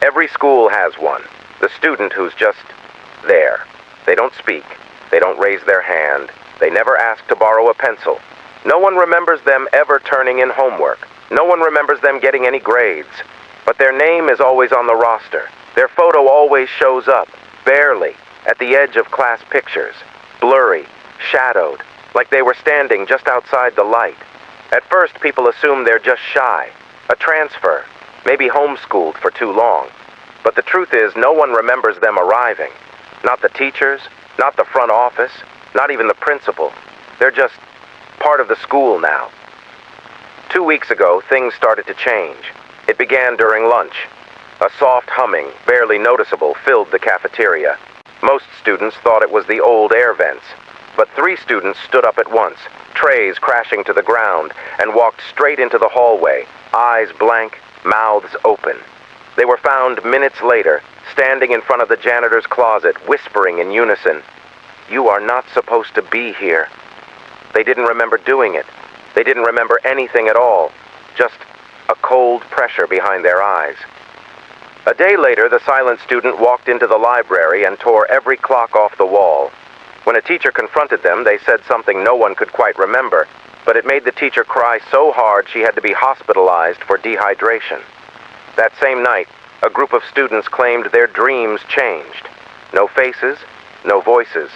Every school has one. The student who's just there. They don't speak. They don't raise their hand. They never ask to borrow a pencil. No one remembers them ever turning in homework. No one remembers them getting any grades. But their name is always on the roster. Their photo always shows up, barely, at the edge of class pictures. Blurry, shadowed, like they were standing just outside the light. At first, people assume they're just shy, a transfer, maybe homeschooled for too long. But the truth is, no one remembers them arriving. Not the teachers, not the front office, not even the principal. They're just part of the school now. 2 weeks ago, things started to change. It began during lunch. A soft humming, barely noticeable, filled the cafeteria. Most students thought it was the old air vents. But 3 students stood up at once, trays crashing to the ground, and walked straight into the hallway, eyes blank, mouths open. They were found minutes later, standing in front of the janitor's closet, whispering in unison, "You are not supposed to be here." They didn't remember doing it. They didn't remember anything at all, just a cold pressure behind their eyes. A day later, the silent student walked into the library and tore every clock off the wall. When a teacher confronted them, they said something no one could quite remember, but it made the teacher cry so hard she had to be hospitalized for dehydration. That same night, a group of students claimed their dreams changed. No faces, no voices,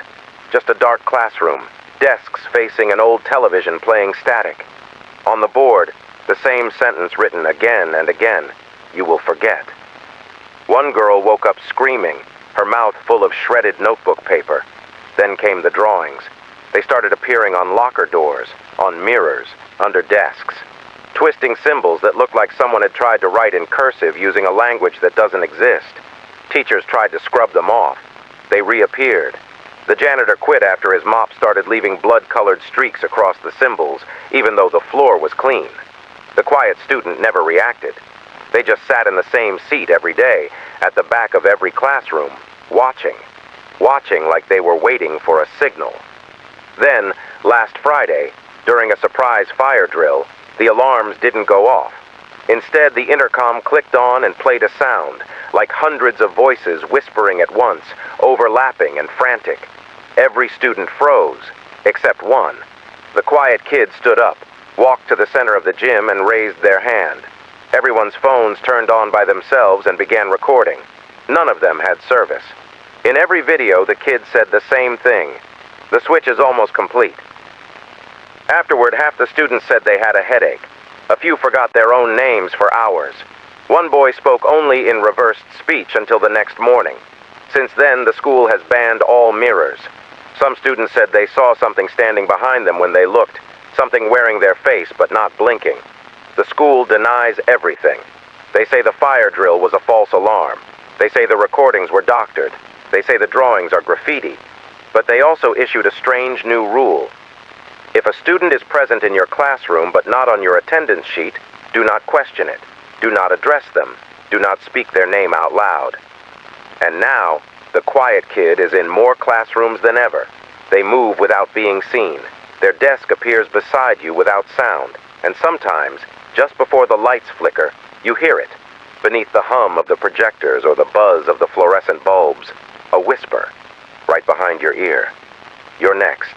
just a dark classroom, desks facing an old television playing static. On the board, the same sentence written again and again, "You will forget." One girl woke up screaming, her mouth full of shredded notebook paper. Then came the drawings. They started appearing on locker doors, on mirrors, under desks. Twisting symbols that looked like someone had tried to write in cursive using a language that doesn't exist. Teachers tried to scrub them off. They reappeared. The janitor quit after his mop started leaving blood-colored streaks across the symbols, even though the floor was clean. The quiet student never reacted. They just sat in the same seat every day, at the back of every classroom, watching like they were waiting for a signal. Then, last Friday, during a surprise fire drill, the alarms didn't go off. Instead, the intercom clicked on and played a sound, like hundreds of voices whispering at once, overlapping and frantic. Every student froze, except one. The quiet kid stood up, walked to the center of the gym and raised their hand. Everyone's phones turned on by themselves and began recording. None of them had service. In every video, the kid said the same thing. The switch is almost complete. Afterward, half the students said they had a headache. A few forgot their own names for hours. One boy spoke only in reversed speech until the next morning. Since then, the school has banned all mirrors. Some students said they saw something standing behind them when they looked, something wearing their face but not blinking. The school denies everything. They say the fire drill was a false alarm. They say the recordings were doctored. They say the drawings are graffiti. But they also issued a strange new rule. If a student is present in your classroom but not on your attendance sheet, do not question it. Do not address them. Do not speak their name out loud. And now, the quiet kid is in more classrooms than ever. They move without being seen. Their desk appears beside you without sound. And sometimes, just before the lights flicker, you hear it. Beneath the hum of the projectors or the buzz of the fluorescent bulbs, a whisper, right behind your ear. You're next.